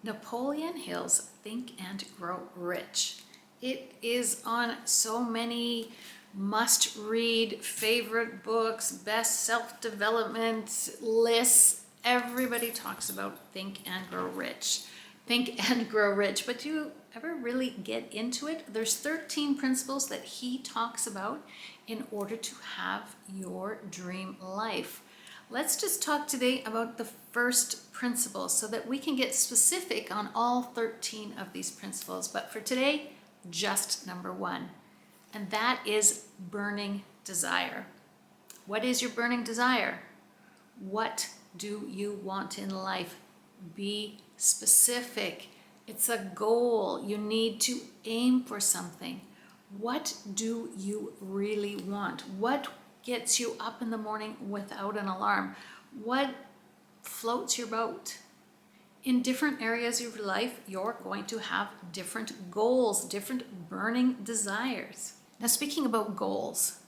Napoleon Hill's Think and Grow Rich. It is on so many must-read favorite books, best self-development lists. Everybody talks about Think and Grow Rich. Think and Grow Rich, but do you ever really get into it? There's 13 principles that he talks about in order to have your dream life. Let's just talk today about the first principle so that we can get specific on all 13 of these principles. But for today, just number one, and that is burning desire. What is your burning desire? What do you want in life? Be specific. It's a goal. You need to aim for something. What do you really want? What gets you up in the morning without an alarm? What floats your boat? In different areas of your life, you're going to have different goals, different burning desires. Now, speaking about goals,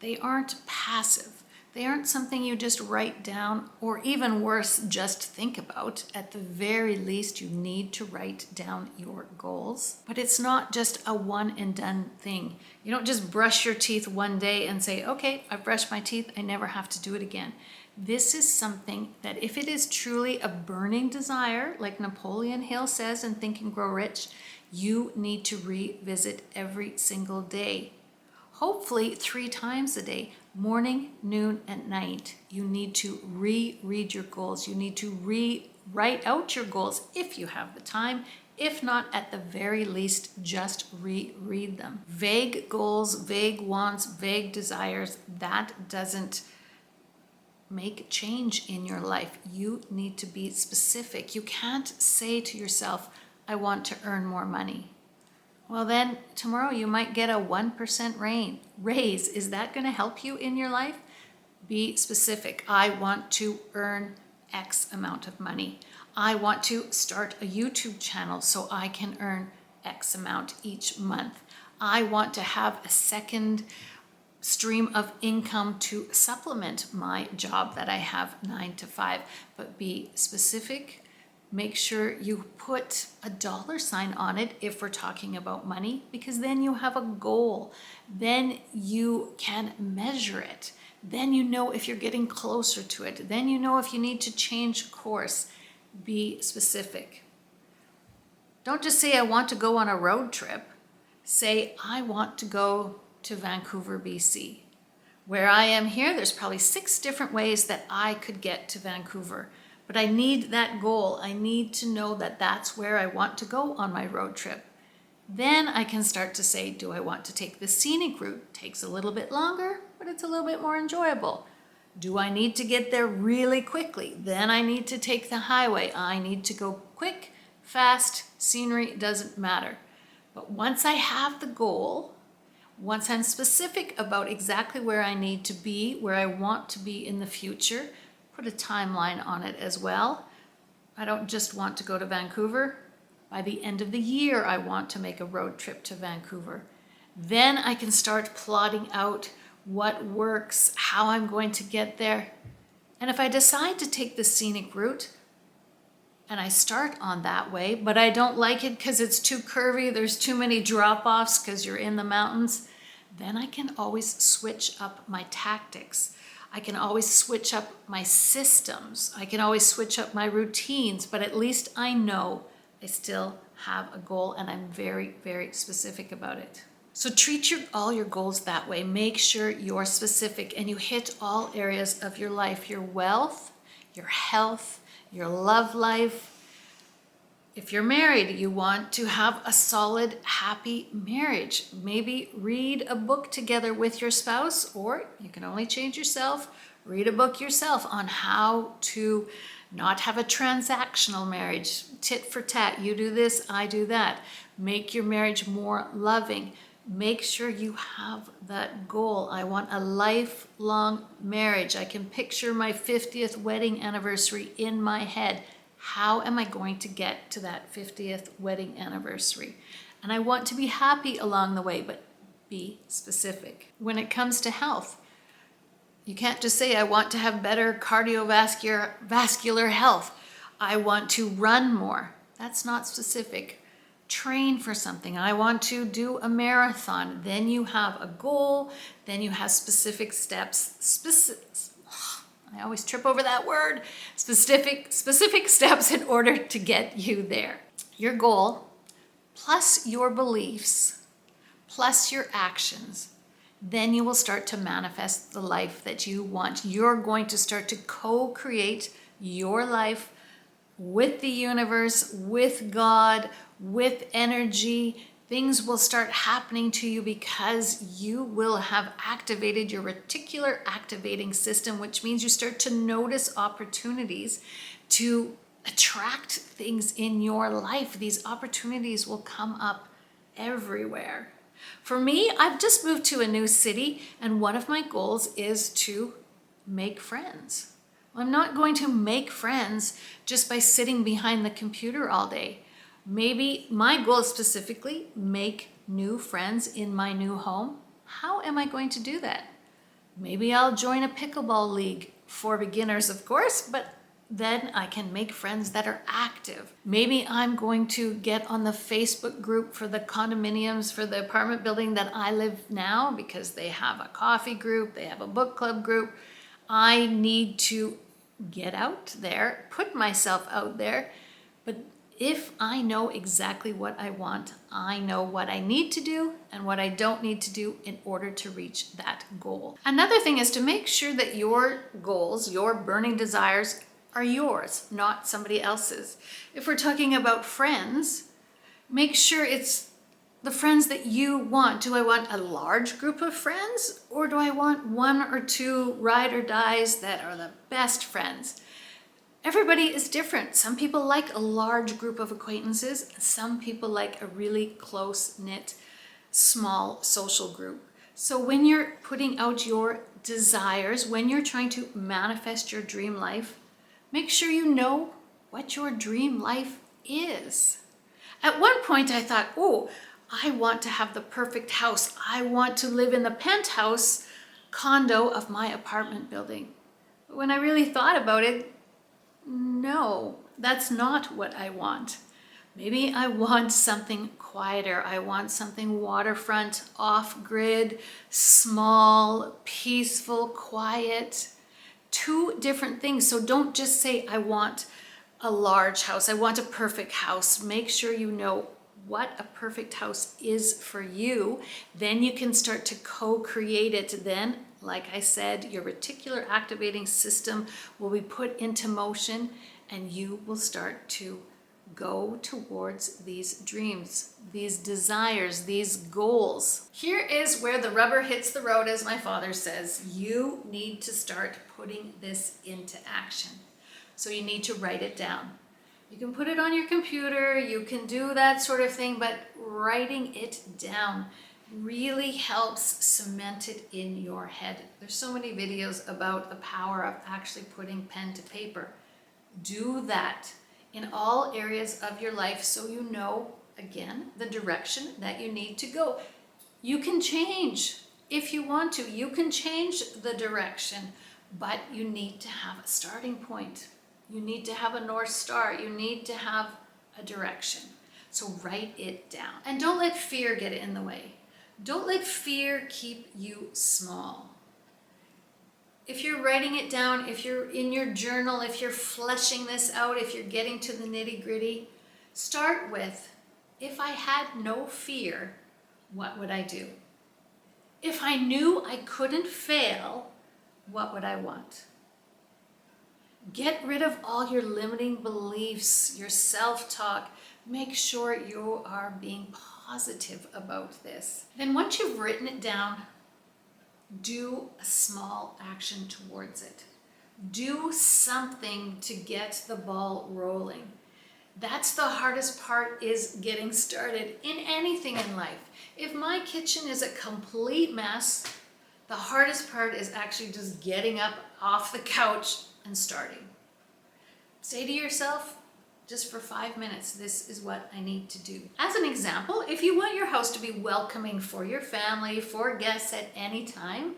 they aren't passive. They aren't something you just write down, or even worse, just think about. At the very least, you need to write down your goals. But it's not just a one and done thing. You don't just brush your teeth one day and say, okay, I've brushed my teeth, I never have to do it again. This is something that if it is truly a burning desire, like Napoleon Hill says in Think and Grow Rich, you need to revisit every single day. Hopefully 3 times a day, morning, noon, and night. You need to reread your goals. You need to write out your goals if you have the time. If not, at the very least, just reread them. Vague goals, vague wants, vague desires, that doesn't make change in your life. You need to be specific. You can't say to yourself, I want to earn more money. Well, then tomorrow you might get a 1% raise. Is that going to help you in your life? Be specific. I want to earn X amount of money. I want to start a YouTube channel so I can earn X amount each month. I want to have a second stream of income to supplement my job that I have 9 to 5. But be specific. Make sure you put a $sign on it if we're talking about money, because then you have a goal. Then you can measure it. Then you know if you're getting closer to it. Then you know if you need to change course. Be specific. Don't just say, I want to go on a road trip. Say, I want to go to Vancouver, BC. Where I am here, there's probably 6 different ways that I could get to Vancouver. But I need that goal. I need to know that that's where I want to go on my road trip. Then I can start to say, do I want to take the scenic route? Takes a little bit longer, but it's a little bit more enjoyable. Do I need to get there really quickly? Then I need to take the highway. I need to go quick, fast, scenery, doesn't matter. But once I have the goal, once I'm specific about exactly where I need to be, where I want to be in the future, put a timeline on it as well. I don't just want to go to Vancouver. By the end of the year, I want to make a road trip to Vancouver. Then I can start plotting out what works, how I'm going to get there. And if I decide to take the scenic route, and I start on that way, but I don't like it because it's too curvy, there's too many drop-offs because you're in the mountains, then I can always switch up my tactics. I can always switch up my systems. I can always switch up my routines, but at least I know I still have a goal and I'm very, very specific about it. So treat all your goals that way. Make sure you're specific and you hit all areas of your life, your wealth, your health, your love life. If you're married, you want to have a solid, happy marriage. Maybe read a book together with your spouse, or you can only change yourself. Read a book yourself on how to not have a transactional marriage, tit for tat. You do this, I do that. Make your marriage more loving. Make sure you have that goal. I want a lifelong marriage. I can picture my 50th wedding anniversary in my head. How am I going to get to that 50th wedding anniversary? And I want to be happy along the way, but be specific. When it comes to health, you can't just say, I want to have better vascular health. I want to run more. That's not specific. Train for something. I want to do a marathon. Then you have a goal. Then you have specific steps. I always trip over that word. Specific steps in order to get you there. Your goal plus your beliefs plus your actions. Then you will start to manifest the life that you want. You're going to start to co-create your life with the universe, with God, with energy. Things will start happening to you because you will have activated your reticular activating system, which means you start to notice opportunities to attract things in your life. These opportunities will come up everywhere. For me, I've just moved to a new city, and one of my goals is to make friends. I'm not going to make friends just by sitting behind the computer all day. Maybe my goal is specifically make new friends in my new home. How am I going to do that? Maybe I'll join a pickleball league for beginners, of course, but then I can make friends that are active. Maybe I'm going to get on the Facebook group for the condominiums for the apartment building that I live now, because they have a coffee group, they have a book club group. I need to get out there, put myself out there. But if I know exactly what I want, I know what I need to do and what I don't need to do in order to reach that goal. Another thing is to make sure that your goals, your burning desires, are yours, not somebody else's. If we're talking about friends, make sure it's the friends that you want. Do I want a large group of friends, or do I want one or two ride or dies that are the best friends? Everybody is different. Some people like a large group of acquaintances. Some people like a really close-knit, small social group. So when you're putting out your desires, when you're trying to manifest your dream life, make sure you know what your dream life is. At one point I thought, oh, I want to have the perfect house. I want to live in the penthouse condo of my apartment building. But when I really thought about it, no, that's not what I want. Maybe I want something quieter. I want something waterfront, off-grid, small, peaceful, quiet. Two different things. So don't just say, I want a large house. I want a perfect house. Make sure you know what a perfect house is for you. Then you can start to co-create it. Then, like I said, your reticular activating system will be put into motion, and you will start to go towards these dreams, these desires, these goals. Here is where the rubber hits the road, as my father says. You need to start putting this into action. So you need to write it down. You can put it on your computer, you can do that sort of thing, but writing it down really helps cement it in your head. There's so many videos about the power of actually putting pen to paper. Do that in all areas of your life so you know, again, the direction that you need to go. You can change if you want to. You can change the direction, but you need to have a starting point. You need to have a North Star. You need to have a direction. So write it down. And don't let fear get in the way. Don't let fear keep you small. If you're writing it down, if you're in your journal, if you're fleshing this out, if you're getting to the nitty-gritty, start with, if I had no fear, what would I do? If I knew I couldn't fail, what would I want? Get rid of all your limiting beliefs, your self-talk. Make sure you are being positive about this. Then once you've written it down, do a small action towards it. Do something to get the ball rolling. That's the hardest part, is getting started in anything in life. If my kitchen is a complete mess, the hardest part is actually just getting up off the couch and starting. Say to yourself, just for 5 minutes, this is what I need to do. As an example, if you want your house to be welcoming for your family, for guests at any time,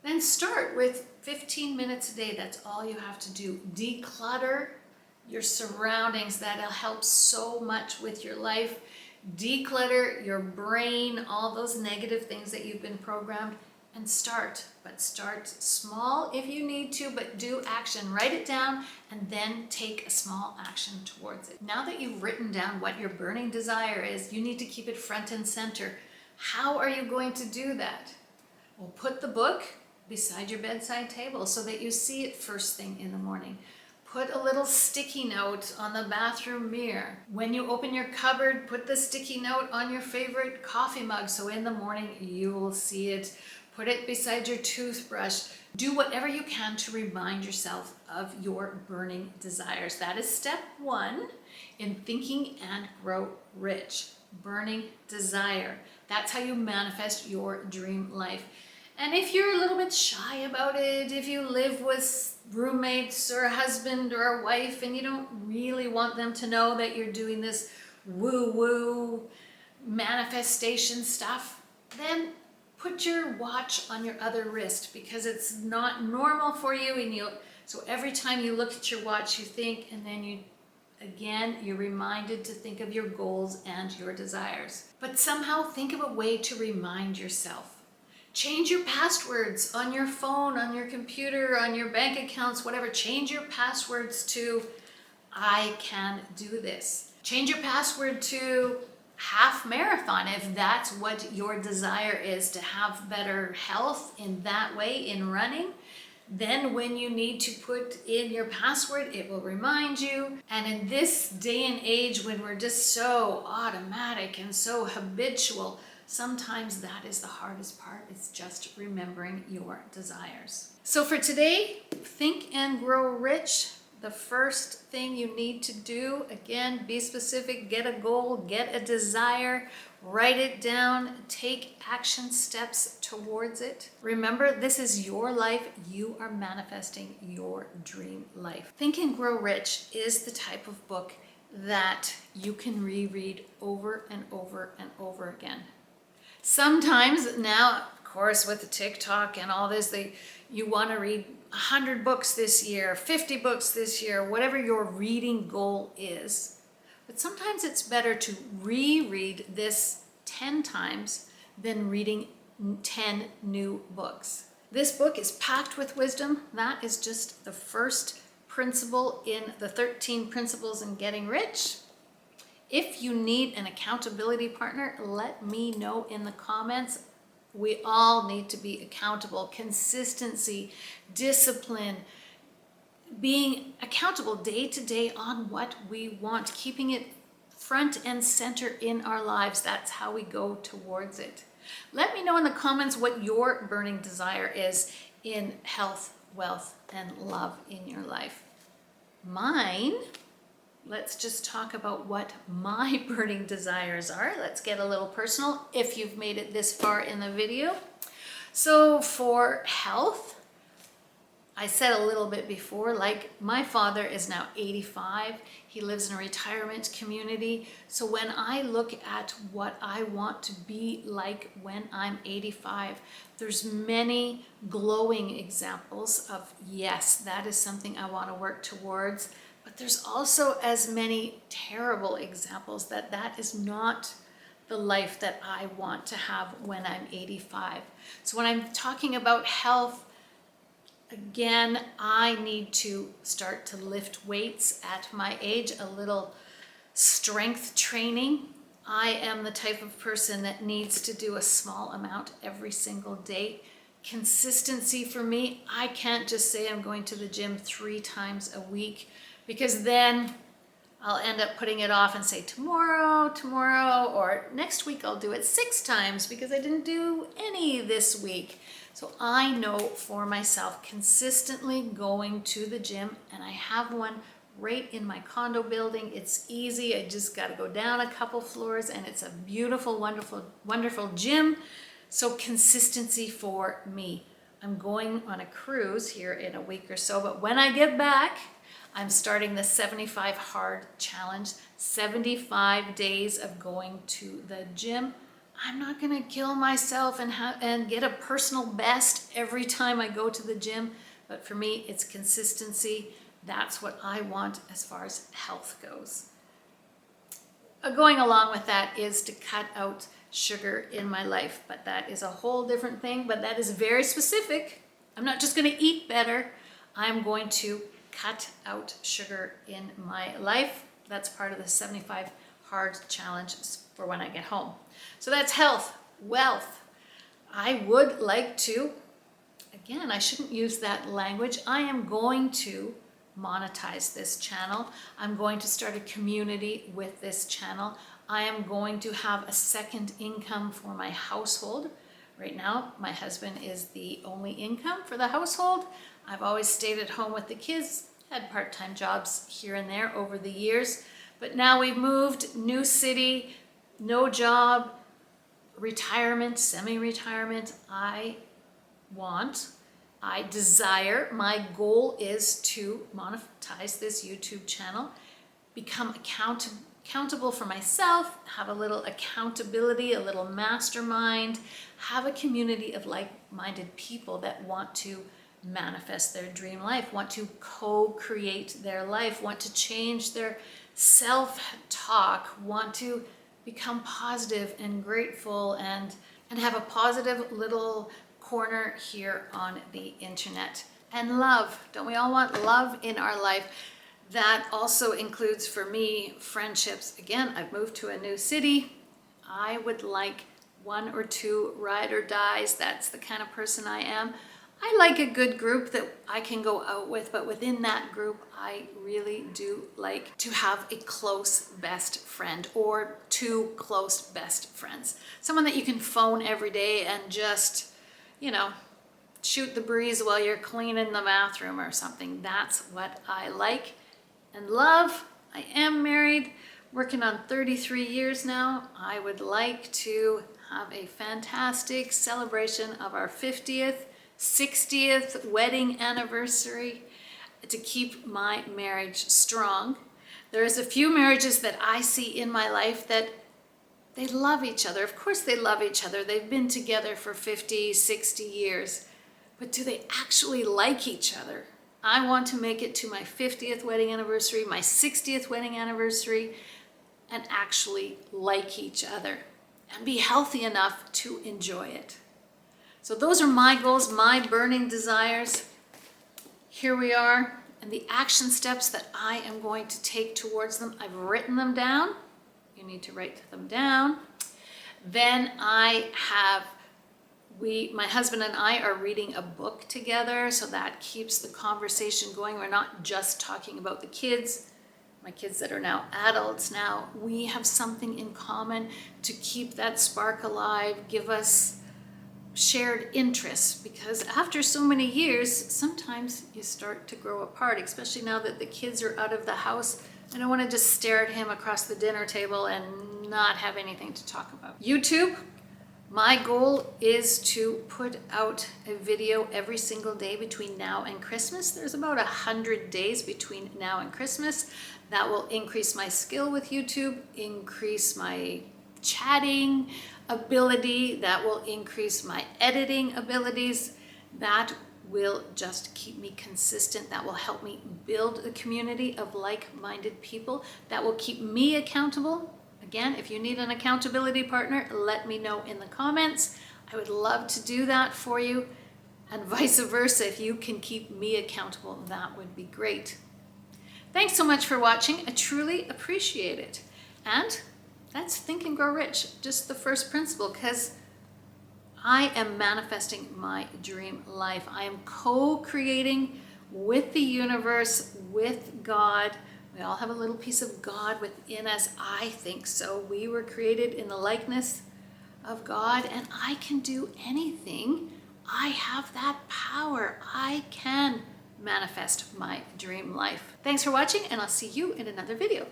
then start with 15 minutes a day. That's all you have to do. Declutter your surroundings. That'll help so much with your life. Declutter your brain, all those negative things that you've been programmed, and start. But start small if you need to, but do action. Write it down and then take a small action towards it. Now that you've written down what your burning desire is, you need to keep it front and center. How are you going to do that? Well, put the book beside your bedside table so that you see it first thing in the morning. Put a little sticky note on the bathroom mirror. When you open your cupboard, put the sticky note on your favorite coffee mug so in the morning you will see it. Put it beside your toothbrush. Do whatever you can to remind yourself of your burning desires. That is step one in Thinking and Grow Rich. Burning desire. That's how you manifest your dream life. And if you're a little bit shy about it, if you live with roommates or a husband or a wife and you don't really want them to know that you're doing this woo-woo manifestation stuff, then put your watch on your other wrist, because it's not normal for you. And so every time you look at your watch, you think, and then you're reminded to think of your goals and your desires. But somehow think of a way to remind yourself. Change your passwords on your phone, on your computer, on your bank accounts, whatever. Change your passwords to I can do this. Change your password to half marathon if that's what your desire is, to have better health in that way in running. Then when you need to put in your password, it will remind you. And in this day and age when we're just so automatic and so habitual, sometimes that is the hardest part. It's just remembering your desires. So for today, Think and Grow Rich. The first thing you need to do, again, be specific, get a goal, get a desire, write it down, take action steps towards it. Remember, this is your life. You are manifesting your dream life. Think and Grow Rich is the type of book that you can reread over and over and over again. Sometimes now, of course, with the TikTok and all this, you want to read 100 books this year, 50 books this year, whatever your reading goal is. But sometimes it's better to reread this 10 times than reading 10 new books. This book is packed with wisdom. That is just the first principle in the 13 principles in getting rich. If you need an accountability partner, let me know in the comments. We all need to be accountable. Consistency, discipline, being accountable day to day on what we want, keeping it front and center in our lives. That's how we go towards it. Let me know in the comments what your burning desire is in health, wealth, and love in your life. Mine, let's just talk about what my burning desires are. Let's get a little personal if you've made it this far in the video. So for health, I said a little bit before, like my father is now 85. He lives in a retirement community. So when I look at what I want to be like when I'm 85, there's many glowing examples of, yes, that is something I want to work towards. But there's also as many terrible examples that is not the life that I want to have when I'm 85. So when I'm talking about health, again, I need to start to lift weights at my age, a little strength training. I am the type of person that needs to do a small amount every single day. Consistency for me, I can't just say I'm going to the gym 3 times a week, because then I'll end up putting it off and say tomorrow, or next week I'll do it 6 times because I didn't do any this week. So I know for myself, consistently going to the gym, and I have one right in my condo building. It's easy. I just got to go down a couple floors and it's a beautiful, wonderful, wonderful gym. So consistency for me. I'm going on a cruise here in a week or so, but when I get back, I'm starting the 75 Hard Challenge, 75 days of going to the gym. I'm not going to kill myself and get a personal best every time I go to the gym, but for me, it's consistency. That's what I want as far as health goes. Going along with that is to cut out sugar in my life, but that is a whole different thing, but that is very specific. I'm not just going to eat better. I'm going to cut out sugar in my life. That's part of the 75 hard challenge for when I get home. So that's health, wealth. I would like to, again, I shouldn't use that language. I am going to monetize this channel. I'm going to start a community with this channel. I am going to have a second income for my household. Right now, my husband is the only income for the household. I've always stayed at home with the kids, had part-time jobs here and there over the years, but now we've moved, new city, no job, retirement, semi-retirement. I desire, my goal is to monetize this YouTube channel, become accountable for myself, have a little accountability, a little mastermind, have a community of like-minded people that want to manifest their dream life, want to co-create their life, want to change their self-talk, want to become positive and grateful and have a positive little corner here on the internet. And love. Don't we all want love in our life? That also includes for me friendships. Again, I've moved to a new city. I would like 1 or 2 ride or dies. That's the kind of person I am. I like a good group that I can go out with, but within that group, I really do like to have a close best friend or 2 close best friends. Someone that you can phone every day and just, you know, shoot the breeze while you're cleaning the bathroom or something. That's what I like. And love, I am married, working on 33 years now. I would like to have a fantastic celebration of our 50th, 60th wedding anniversary to keep my marriage strong. There's a few marriages that I see in my life that they love each other. Of course they love each other. They've been together for 50, 60 years. But do they actually like each other? I want to make it to my 50th wedding anniversary, my 60th wedding anniversary, and actually like each other and be healthy enough to enjoy it. So those are my goals, my burning desires. Here we are, and the action steps that I am going to take towards them. I've written them down. You need to write them down. Then my husband and I are reading a book together, so that keeps the conversation going. We're not just talking about the kids, my kids that are now adults now. We have something in common to keep that spark alive, give us shared interests, because after so many years, sometimes you start to grow apart, especially now that the kids are out of the house. I don't want to just stare at him across the dinner table and not have anything to talk about. YouTube, my goal is to put out a video every single day between now and Christmas. There's about 100 days between now and Christmas. That will increase my skill with YouTube, increase my chatting ability, that will increase my editing abilities, that will just keep me consistent, that will help me build a community of like-minded people, that will keep me accountable. Again, if you need an accountability partner, let me know in the comments. I would love to do that for you, and vice versa. If you can keep me accountable, that would be great. Thanks so much for watching. I truly appreciate it. And that's Think and Grow Rich, just the first principle, because I am manifesting my dream life. I am co-creating with the universe, with God. We all have a little piece of God within us. I think so. We were created in the likeness of God, and I can do anything. I have that power. I can manifest my dream life. Thanks for watching, and I'll see you in another video.